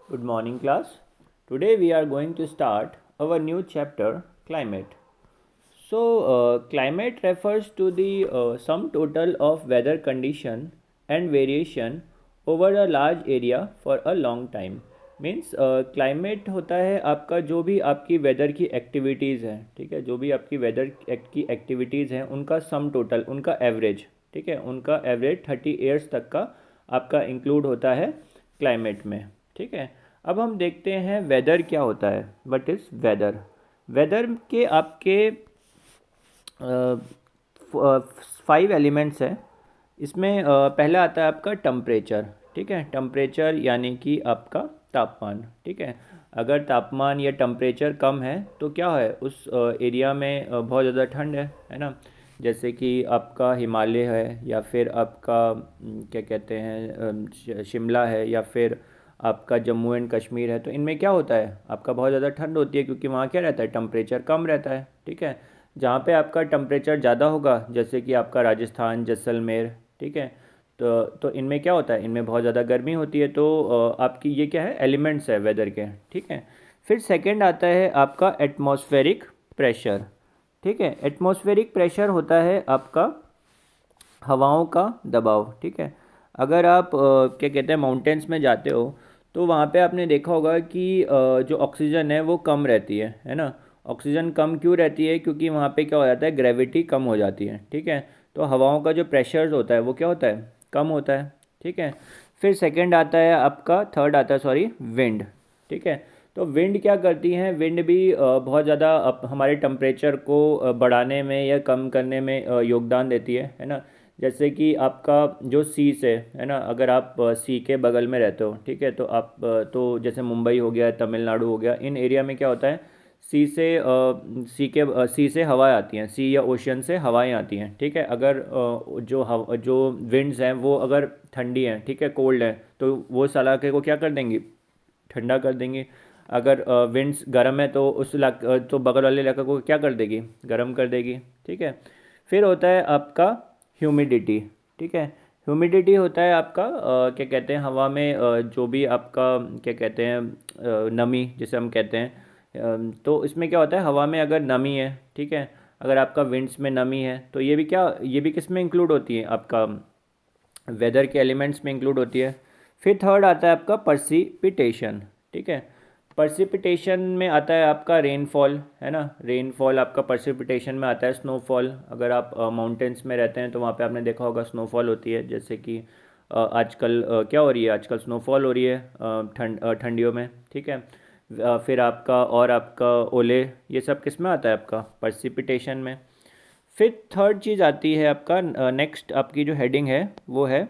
Good morning, class. Today we are going to start our new chapter, climate. Climate refers to the sum total of weather condition and variation over a large area for a long time. Means climate होता है आपका जो भी आपकी weather की activities हैं, ठीक है, जो भी आपकी वेदर की एक्टिविटीज़ हैं उनका सम टोटल, उनका एवरेज, ठीक है, उनका एवरेज 30 ईयर्स तक का आपका इंक्लूड होता है क्लाइमेट में, ठीक है। अब हम देखते हैं वेदर क्या होता है। What is weather? वेदर के आपके 5 एलिमेंट्स हैं। इसमें पहला आता है आपका टेम्परेचर, ठीक है। टेम्परेचर यानी कि आपका तापमान, ठीक है। अगर तापमान या टेम्परेचर कम है तो क्या है, उस एरिया में बहुत ज़्यादा ठंड है ना। जैसे कि आपका हिमालय है या फिर आपका क्या कहते हैं शिमला है या फिर आपका जम्मू एंड कश्मीर है, तो इनमें क्या होता है, आपका बहुत ज़्यादा ठंड होती है क्योंकि वहाँ क्या रहता है, टेम्परेचर कम रहता है, ठीक है। जहाँ पे आपका टेम्परेचर ज़्यादा होगा जैसे कि आपका राजस्थान, जैसलमेर, ठीक है, तो इनमें क्या होता है, इनमें बहुत ज़्यादा गर्मी होती है। तो आपकी ये क्या है, एलिमेंट्स है वेदर के, ठीक है। फिर सेकंड आता है आपका एटमॉस्फेरिक प्रेशर, ठीक है। एटमॉस्फेरिक प्रेशर होता है आपका हवाओं का दबाव, ठीक है। अगर आप क्या कहते हैं माउंटेन्स में जाते हो तो वहाँ पे आपने देखा होगा कि जो ऑक्सीजन है वो कम रहती है ना। ऑक्सीजन कम क्यों रहती है, क्योंकि वहाँ पे क्या हो जाता है, ग्रेविटी कम हो जाती है, ठीक है। तो हवाओं का जो प्रेशर होता है वो क्या होता है, कम होता है, ठीक है। फिर सेकंड आता है आपका, थर्ड आता है सॉरी, विंड, ठीक है। तो विंड क्या करती हैं, विंड भी बहुत ज़्यादा हमारे टेम्परेचर को बढ़ाने में या कम करने में योगदान देती है ना। जैसे कि आपका जो सी से है ना, अगर आप सी के बगल में रहते हो, ठीक है, तो आप तो जैसे मुंबई हो गया, तमिलनाडु हो गया, इन एरिया में क्या होता है, सी से हवाएं आती हैं, सी या ओशियन से हवाएं आती हैं, ठीक है। अगर जो विंड्स हैं वो अगर ठंडी हैं, ठीक है, कोल्ड है, तो वो उस इलाके को क्या कर देंगी, ठंडा कर देंगी। अगर विंड्स गर्म है तो उस इलाके तो बगल वाले इलाके को क्या कर देगी, गर्म कर देगी, ठीक है। फिर होता है आपका ह्यूमिडिटी, ठीक है। ह्यूमिडिटी होता है आपका क्या कहते हैं, हवा में जो भी आपका क्या कहते हैं नमी जिसे हम कहते हैं, तो इसमें क्या होता है, हवा में अगर नमी है, ठीक है, अगर आपका विंड्स में नमी है तो ये भी क्या, ये भी किस में इंक्लूड होती है, आपका वेदर के एलिमेंट्स में इंक्लूड होती है। फिर थर्ड आता है आपका पर्सिपिटेशन, ठीक है। पर्सिपिटेशन में आता है आपका रेनफॉल, है ना, रेनफॉल आपका पर्सिपिटेशन में आता है। स्नोफॉल, अगर आप माउंटेन्स में रहते हैं तो वहाँ पे आपने देखा होगा स्नोफॉल होती है, जैसे कि आजकल क्या हो रही है, आजकल स्नोफॉल हो रही है ठंडियों में, ठीक है। फिर आपका और आपका ओले, ये सब किस में आता है, आपका पर्सिपिटेशन में। फिर थर्ड चीज़ आती है आपका, नेक्स्ट आपकी जो हेडिंग है वो है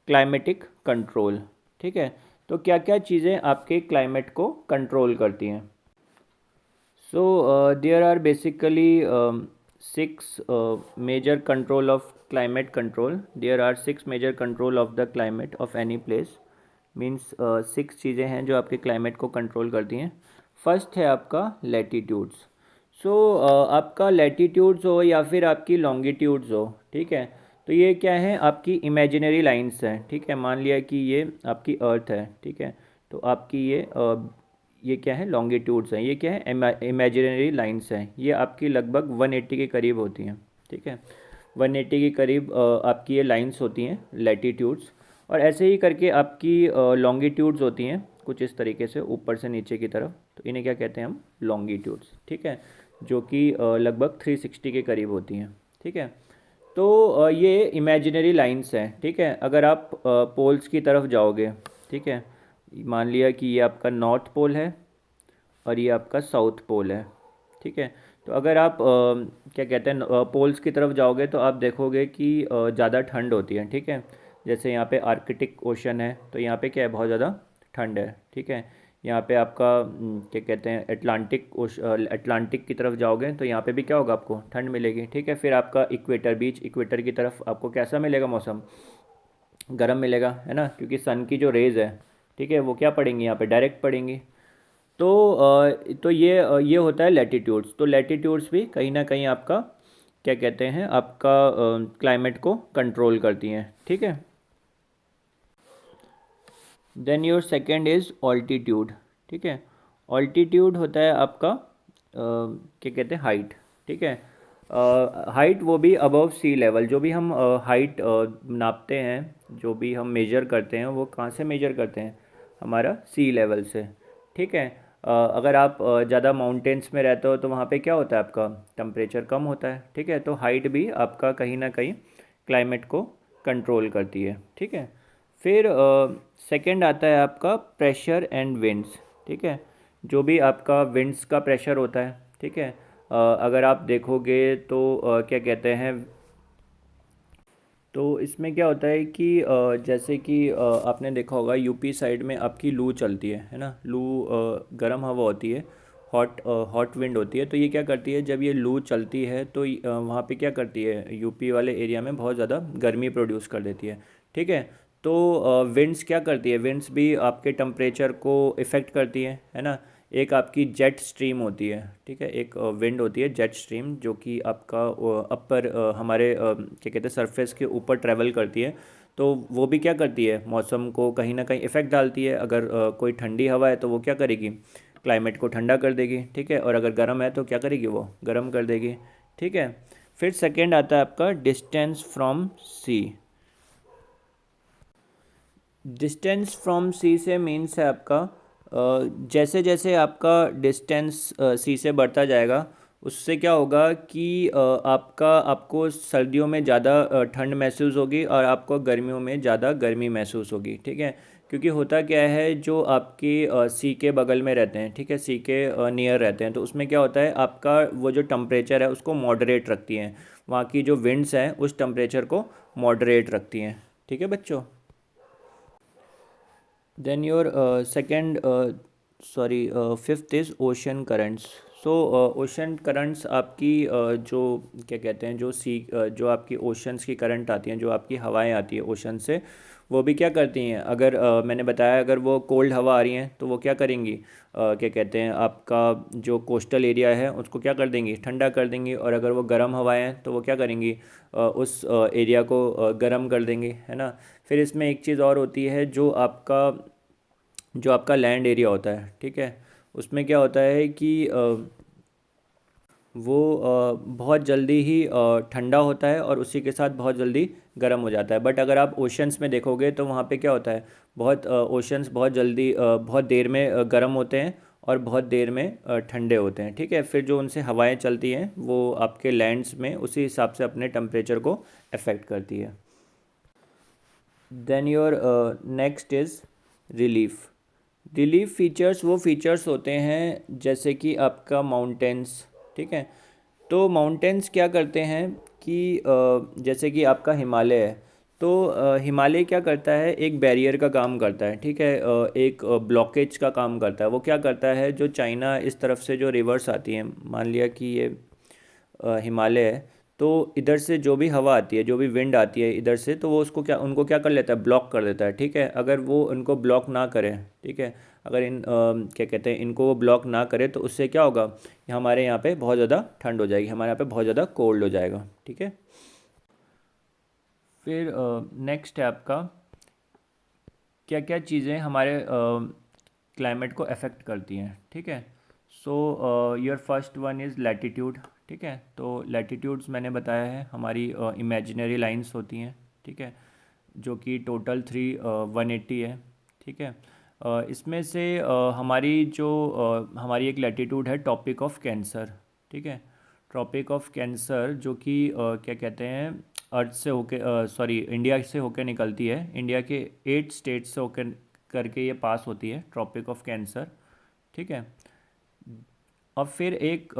क्लाइमेटिक कंट्रोल, ठीक है। तो क्या क्या चीज़ें आपके क्लाइमेट को कंट्रोल करती हैं। So there are basically 6 major control of climate control, there are 6 major control of the climate of any place. Means 6 चीज़ें हैं जो आपके क्लाइमेट को कंट्रोल करती हैं। फर्स्ट है आपका लैटीट्यूड्स। सो आपका लैटीट्यूड्स हो या फिर आपकी लॉन्गिट्यूड्स हो, ठीक है, तो ये क्या है, आपकी इमेजिनरी लाइंस हैं, ठीक है। मान लिया कि ये आपकी अर्थ है, ठीक है, तो आपकी ये क्या है, लॉन्गिट्यूड्स हैं, ये क्या है, इमेजिनरी लाइंस हैं। ये आपकी लगभग 180 के करीब होती हैं, ठीक है। 180 के करीब आपकी ये लाइंस होती हैं, लैटीट्यूड्स। और ऐसे ही करके आपकी लॉन्गिट्यूड्स होती हैं कुछ इस तरीके से ऊपर से नीचे की तरफ, तो इन्हें क्या कहते हैं हम, लॉन्गिट्यूड्स, ठीक है, जो कि लगभग 360 के करीब होती हैं, ठीक है। तो ये इमेजिनरी लाइंस हैं, ठीक है। अगर आप पोल्स की तरफ जाओगे, ठीक है, मान लिया कि ये आपका नॉर्थ पोल है और ये आपका साउथ पोल है, ठीक है। तो अगर आप क्या कहते हैं पोल्स की तरफ जाओगे तो आप देखोगे कि ज़्यादा ठंड होती है, ठीक है। जैसे यहाँ पे आर्कटिक ओशन है तो यहाँ पे क्या है, बहुत ज़्यादा ठंड है, ठीक है। यहाँ पे आपका क्या कहते हैं अटलांटिक की तरफ जाओगे तो यहाँ पे भी क्या होगा, आपको ठंड मिलेगी, ठीक है। फिर आपका इक्वेटर, बीच इक्वेटर की तरफ आपको कैसा मिलेगा मौसम, गर्म मिलेगा, है ना, क्योंकि सन की जो रेज़ है, ठीक है, वो क्या पड़ेंगी यहाँ पे, डायरेक्ट पड़ेंगी। तो ये होता है लैटीट्यूड्स। तो लैटीट्यूड्स भी कहीं ना कहीं आपका क्या कहते हैं, आपका क्लाइमेट को कंट्रोल करती हैं, ठीक है। Then your second is altitude, ठीक है। ऑल्टीट्यूड होता है आपका क्या कहते हैं, हाइट, ठीक है। हाइट वो भी अबव सी लेवल, जो भी हम हाइट नापते हैं, जो भी हम मेजर करते हैं वो कहाँ से मेजर करते हैं, हमारा सी लेवल से, ठीक है। अगर आप ज़्यादा माउंटेन्स में रहते हो तो वहाँ पे क्या होता है, आपका टेम्परेचर कम होता है, ठीक है। तो हाइट भी आपका कहीं ना कहीं क्लाइमेट को कंट्रोल करती है, ठीक है। फिर सेकंड आता है आपका प्रेशर एंड विंड्स, ठीक है। जो भी आपका विंड्स का प्रेशर होता है, ठीक है। अगर आप देखोगे तो क्या कहते हैं, तो इसमें क्या होता है कि जैसे कि आपने देखा होगा यूपी साइड में आपकी लू चलती है ना। लू गर्म हवा होती है, हॉट विंड होती है। तो ये क्या करती है, जब ये लू चलती है तो वहाँ पे क्या करती है, यूपी वाले एरिया में बहुत ज़्यादा गर्मी प्रोड्यूस कर देती है, ठीक है। तो विंड्स क्या करती है, विंड्स भी आपके टेम्परेचर को इफ़ेक्ट करती है ना। एक आपकी जेट स्ट्रीम होती है, ठीक है। एक विंड होती है जेट स्ट्रीम, जो कि आपका अपर हमारे क्या कहते हैं सरफेस के ऊपर ट्रैवल करती है। तो वो भी क्या करती है, मौसम को कहीं ना कहीं इफ़ेक्ट डालती है। अगर कोई ठंडी हवा है तो वो क्या करेगी, क्लाइमेट को ठंडा कर देगी, ठीक है। और अगर गर्म है तो क्या करेगी, वो गर्म कर देगी, ठीक है। फिर सेकंड आता है आपका distance from C. Distance from C से मीन्स है आपका जैसे जैसे आपका डिस्टेंस सी से बढ़ता जाएगा, उससे क्या होगा कि आपको सर्दियों में ज़्यादा ठंड महसूस होगी और आपको गर्मियों में ज़्यादा गर्मी महसूस होगी, ठीक है। क्योंकि होता क्या है, जो आपके सी के बगल में रहते हैं, ठीक है, सी के नियर रहते हैं, तो उसमें क्या होता है, आपका वो जो टेम्परेचर है उसको मॉडरेट रखती हैं। वहाँ की जो विंड्स हैं उस टेम्परेचर को मॉडरेट रखती हैं, ठीक है बच्चों। Then your second, sorry, fifth is ocean currents. So ocean currents आपकी जो क्या कहते हैं, जो आपकी ओशंस की करंट आती हैं, जो आपकी हवाएं आती हैं ओशन से, वो भी क्या करती हैं। अगर मैंने बताया, अगर वो कोल्ड हवा आ रही हैं तो वो क्या करेंगी, क्या कहते हैं, आपका जो कोस्टल एरिया है उसको क्या कर देंगी, ठंडा कर देंगी। और अगर वो गर्म हवाएं हैं तो वो क्या करेंगी, उस एरिया को गर्म कर देंगी, है ना। फिर इसमें एक चीज़ और होती है, जो आपका लैंड एरिया होता है, ठीक है, उसमें क्या होता है कि वो बहुत जल्दी ही ठंडा होता है और उसी के साथ बहुत जल्दी गर्म हो जाता है। बट अगर आप ओशंस में देखोगे तो वहाँ पे क्या होता है, बहुत ओशंस बहुत जल्दी बहुत देर में गर्म होते हैं और बहुत देर में ठंडे होते हैं, ठीक है। फिर जो उनसे हवाएं चलती हैं वो आपके लैंड्स में उसी हिसाब से अपने टेम्परेचर को अफेक्ट करती है। Then your next is relief. Relief features वो फीचर्स होते हैं जैसे कि आपका माउंटेन्स, ठीक है। तो माउंटेन्स क्या करते हैं कि जैसे कि आपका हिमालय है, तो हिमालय क्या करता है, एक बैरियर का काम करता है, ठीक है। एक ब्लॉकेज का काम करता है। वो क्या करता है, जो चाइना इस तरफ से जो रिवर्स आती हैं, मान लिया कि ये हिमालय है, तो इधर से जो भी हवा आती है, जो भी विंड आती है इधर से, तो वो उसको क्या, उनको क्या कर लेता है, ब्लॉक कर देता है, ठीक है। अगर वो उनको ब्लॉक ना करे, ठीक है, अगर क्या कहते हैं, इनको वो ब्लॉक ना करे तो उससे क्या होगा, हमारे यहाँ पे बहुत ज़्यादा ठंड हो जाएगी, हमारे यहाँ पे बहुत ज़्यादा कोल्ड हो जाएगा, ठीक है। फिर नेक्स्ट है आपका, क्या क्या चीज़ें हमारे क्लाइमेट को अफेक्ट करती हैं, ठीक है। So your first one is latitude, ठीक है। तो लैटिट्यूड्स मैंने बताया है, हमारी इमेजिनरी लाइंस होती हैं, ठीक है, जो कि टोटल 180 है, ठीक है। इसमें से हमारी एक लैटिट्यूड है टॉपिक ऑफ कैंसर, ठीक है। ट्रॉपिक ऑफ कैंसर जो कि क्या कहते हैं, अर्थ से होके, सॉरी, इंडिया से होकर निकलती है, इंडिया के 8 स्टेट्स से होकर करके ये पास होती है, ट्रॉपिक ऑफ कैंसर, ठीक है। और फिर एक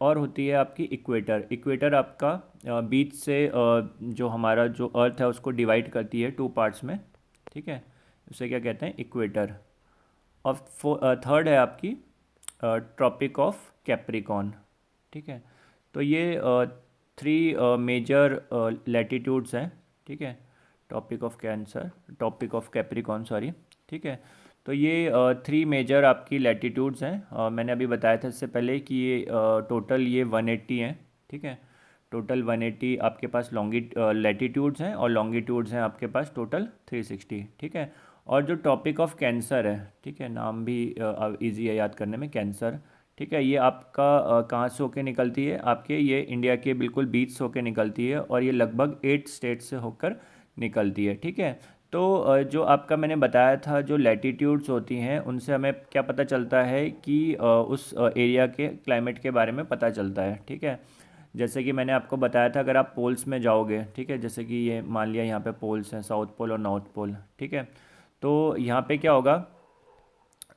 और होती है आपकी इक्वेटर। इक्वेटर आपका बीच से जो हमारा जो अर्थ है उसको डिवाइड करती है 2 पार्ट्स में, ठीक है। उसे क्या कहते हैं, इक्वेटर। और थर्ड है आपकी ट्रॉपिक ऑफ कैप्रिकॉन, ठीक है। तो ये 3 मेजर लैटिट्यूड्स हैं, ठीक है। टॉपिक ऑफ कैप्रिकॉन, सॉरी, ठीक है। तो ये 3 मेजर आपकी लैटिट्यूड्स हैं। मैंने अभी बताया था इससे पहले कि ये टोटल ये 180 हैं, ठीक है। टोटल 180 आपके पास लैटिट्यूड्स हैं और लॉन्गिट्यूड्स हैं आपके पास टोटल 360, ठीक है। और जो टॉपिक ऑफ कैंसर है, ठीक है, नाम भी इजी है याद करने में, कैंसर, ठीक है, ये आपका कहाँ से होके निकलती है, आपके ये इंडिया के बिल्कुल बीच से होके निकलती है और ये लगभग 8 स्टेट से होकर निकलती है, ठीक है। तो जो आपका मैंने बताया था जो लैटिट्यूड्स होती हैं उनसे हमें क्या पता चलता है कि उस एरिया के क्लाइमेट के बारे में पता चलता है, ठीक है। जैसे कि मैंने आपको बताया था अगर आप पोल्स में जाओगे, ठीक है, जैसे कि ये मान लिया यहाँ पे पोल्स हैं, साउथ पोल और नॉर्थ पोल, ठीक है। तो यहाँ पे क्या होगा,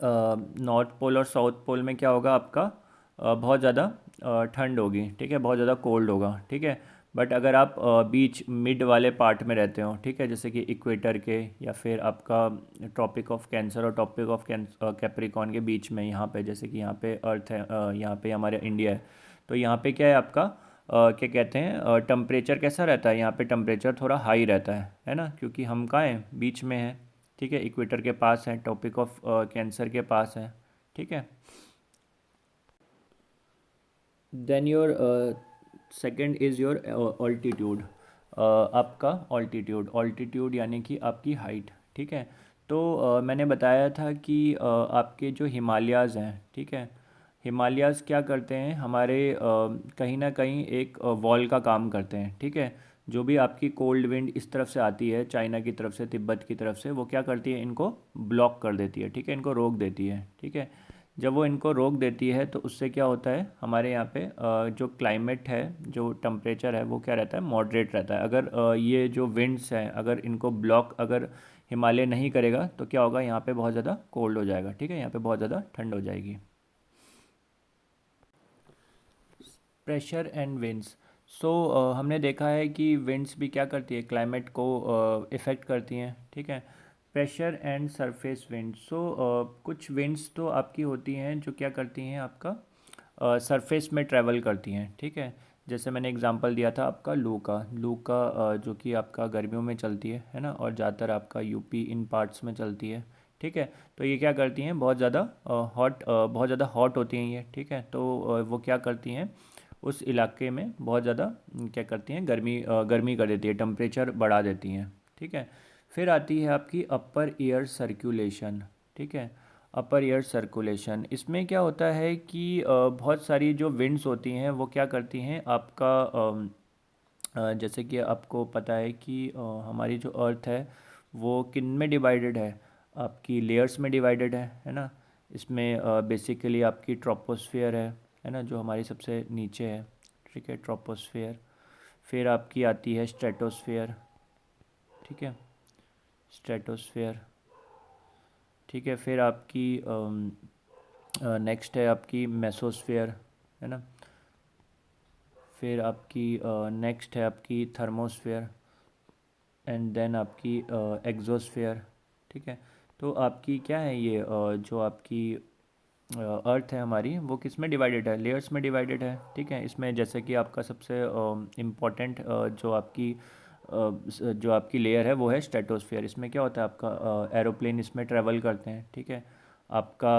नॉर्थ पोल और साउथ पोल में क्या होगा आपका, बहुत ज़्यादा ठंड होगी, ठीक है, बहुत ज़्यादा कोल्ड होगा, ठीक है। बट अगर आप बीच मिड वाले पार्ट में रहते हो, ठीक है, जैसे कि इक्वेटर के या फिर आपका ट्रॉपिक ऑफ कैंसर और ट्रॉपिक ऑफ कैप्रिकॉर्न के बीच में, यहाँ पे जैसे कि यहाँ पे अर्थ है, यहाँ पे हमारे इंडिया है, तो यहाँ पे क्या है आपका क्या कहते हैं, टेम्परेचर कैसा रहता है, यहाँ पे टेम्परेचर थोड़ा हाई रहता है ना, क्योंकि हम कहाँ हैं, बीच में हैं, ठीक है, इक्वेटर के पास है, टॉपिक ऑफ कैंसर के पास है, ठीक है। Then your second is your altitude, आपका ऑल्टीट्यूड, ऑल्टीट्यूड यानी कि आपकी हाइट, ठीक है। तो मैंने बताया था कि आपके जो हिमालयाज़ हैं, ठीक है, हिमालयाज़ क्या करते हैं हमारे कहीं ना कहीं एक वॉल का काम करते हैं, ठीक है। जो भी आपकी कोल्ड विंड इस तरफ से आती है, चाइना की तरफ से, तिब्बत की तरफ से, वो क्या करती है, इनको ब्लॉक कर देती है, ठीक है, इनको रोक देती है, ठीक है। जब वो इनको रोक देती है तो उससे क्या होता है हमारे यहाँ पे जो क्लाइमेट है, जो टेम्परेचर है, वो क्या रहता है, मॉडरेट रहता है। अगर ये जो विंड्स हैं अगर इनको ब्लॉक अगर हिमालय नहीं करेगा तो क्या होगा, यहाँ पे बहुत ज़्यादा कोल्ड हो जाएगा, ठीक है, यहाँ पे बहुत ज़्यादा ठंड हो जाएगी। प्रेशर एंड विंड्स, सो हमने देखा है कि विंड्स भी क्या करती है, क्लाइमेट को इफ़ेक्ट करती हैं, ठीक है। प्रेशर एंड सरफेस विंड, सो कुछ विंड्स तो आपकी होती हैं जो क्या करती हैं सरफेस में ट्रैवल करती हैं, ठीक है। जैसे मैंने एग्जांपल दिया था आपका लू का जो कि आपका गर्मियों में चलती है ना, और ज़्यादातर आपका यूपी इन पार्ट्स में चलती है, ठीक है। तो ये क्या करती हैं, बहुत ज़्यादा बहुत ज़्यादा हॉट होती हैं ये, ठीक है। तो वो क्या करती हैं उस इलाके में बहुत ज़्यादा क्या करती हैं, गर्मी कर देती है, टेम्परेचर बढ़ा देती हैं, ठीक है। फिर आती है आपकी अपर ईयर सर्कुलेशन, ठीक है। अपर ईयर सर्कुलेशन, इसमें क्या होता है कि बहुत सारी जो विंड्स होती हैं वो क्या करती हैं आपका जैसे कि आपको पता है कि हमारी जो अर्थ है वो किन में डिवाइडेड है, आपकी लेयर्स में डिवाइडेड है ना। इसमें बेसिकली आपकी ट्रोपोस्फियर है ना, जो हमारी सबसे नीचे है, ठीक है, ट्रोपोस्फियर। फिर आपकी आती है स्ट्रेटोस्फियर, ठीक है, स्ट्रेटोस्फियर, ठीक है। फिर आपकी नेक्स्ट है आपकी मेसोस्फियर, है ना। फिर आपकी नेक्स्ट है आपकी थर्मोस्फियर, एंड देन आपकी एग्जोस्फियर, ठीक है। तो आपकी क्या है ये जो आपकी अर्थ है हमारी वो किस में डिवाइडेड है, लेयर्स में डिवाइडेड है, ठीक है। इसमें जैसे कि आपका सबसे इम्पोर्टेंट जो आपकी लेयर है वो है स्ट्रेटोस्फियर। इसमें क्या होता है आपका एरोप्लेन इसमें ट्रेवल करते हैं, ठीक है। आपका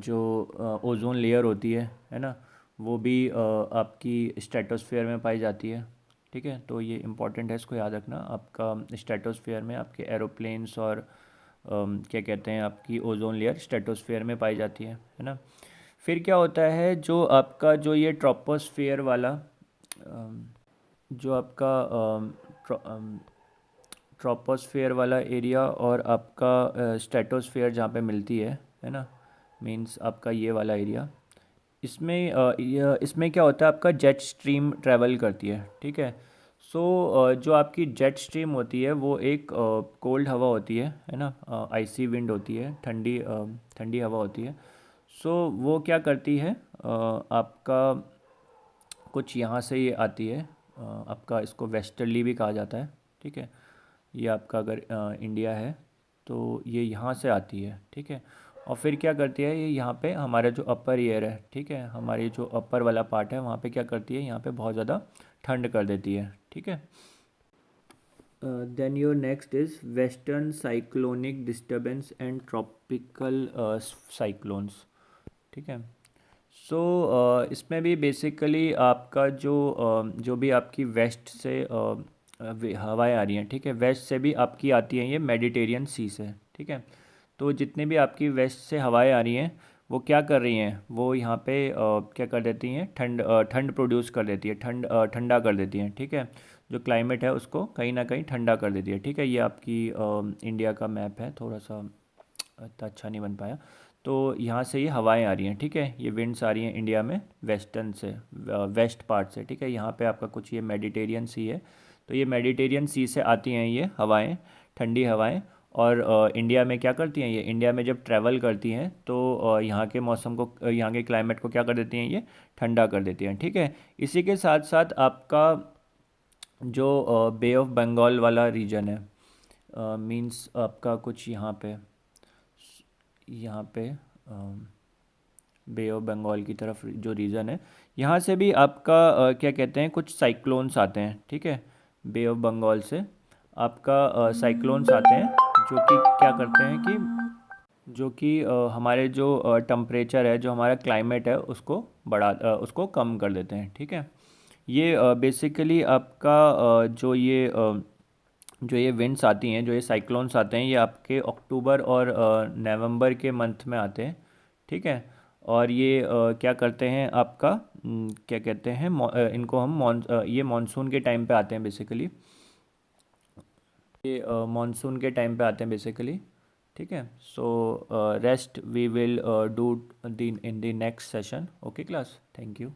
जो ओजोन लेयर होती है ना, वो भी आपकी स्ट्रेटोस्फियर में पाई जाती है, ठीक है। तो ये इम्पॉर्टेंट है, इसको याद रखना, आपका स्ट्रेटोस्फियर में आपके एरोप्लेन्स और क्या कहते हैं आपकी ओजोन लेयर स्ट्रेटोस्फियर में पाई जाती है ना। फिर क्या होता है जो आपका जो ये ट्रोपोस्फियर वाला जो आपका ट्रोपोस्फियर वाला एरिया और आपका स्ट्रेटोस्फियर जहाँ पे मिलती है ना, मींस आपका ये वाला एरिया, इसमें इसमें क्या होता है आपका जेट स्ट्रीम ट्रैवल करती है, ठीक है। सो जो आपकी जेट स्ट्रीम होती है वो एक कोल्ड हवा होती है ना, आइसी विंड होती है, ठंडी हवा होती है। सो वो क्या करती है आपका कुछ यहाँ से ये आती है, आपका इसको वेस्टर्ली भी कहा जाता है, ठीक है। ये आपका अगर इंडिया है तो ये यहाँ से आती है, ठीक है। और फिर क्या करती है ये यहाँ पे हमारा जो अपर ईयर है, ठीक है, हमारी जो अपर वाला पार्ट है वहाँ पे क्या करती है, यहाँ पे बहुत ज़्यादा ठंड कर देती है, ठीक है। Then your next is western cyclonic disturbance and tropical cyclones, ठीक है। सो इसमें भी बेसिकली आपका जो भी आपकी वेस्ट से हवाएं आ रही हैं, ठीक है। वेस्ट से भी आपकी आती हैं ये मेडिटेरियन सी से, ठीक है। तो जितने भी आपकी वेस्ट से हवाएं आ रही हैं वो क्या कर रही हैं, वो यहाँ पे क्या कर देती हैं, ठंड प्रोड्यूस कर देती है, ठंडा कर देती हैं, ठीक है। जो क्लाइमेट है उसको कहीं ना कहीं ठंडा कर देती है, ठीक है। ये आपकी इंडिया का मैप है, थोड़ा सा इतना अच्छा नहीं बन पाया। तो यहाँ से ये हवाएं आ रही हैं, ठीक है। ये विंड्स आ रही हैं इंडिया में वेस्टर्न से, वेस्ट पार्ट से, ठीक है। यहाँ पे आपका कुछ ये मेडिटेरियन सी है, तो ये मेडिटेरियन सी से आती हैं ये हवाएं, ठंडी हवाएं। और इंडिया में क्या करती हैं ये, इंडिया में जब ट्रैवल करती हैं तो यहाँ के मौसम को, यहाँ के क्लाइमेट को क्या कर देती हैं ये, ठंडा कर देती हैं, ठीक है। इसी के साथ साथ आपका जो बे ऑफ बंगाल वाला रीजन है, मींस आपका कुछ यहाँ पे बे ऑफ बंगाल की तरफ जो रीजन है, यहाँ से भी आपका क्या कहते हैं, कुछ साइक्लोन्स आते हैं, ठीक है। बे ऑफ बंगाल से आपका साइक्लोन्स आते हैं, जो कि क्या करते हैं कि, जो कि हमारे जो टम्परेचर है, जो हमारा क्लाइमेट है, उसको उसको कम कर देते हैं, ठीक है। ये बेसिकली आपका जो ये विंड्स आती हैं, जो ये साइक्लोन्स आते हैं, ये आपके अक्टूबर और नवंबर के मंथ में आते हैं, ठीक है। और ये क्या करते हैं आपका, क्या कहते हैं, इनको हम ये मानसून के टाइम पे आते हैं बेसिकली, ये मानसून के टाइम पे आते हैं बेसिकली, ठीक है। So rest we will do in the next session, okay class, thank you.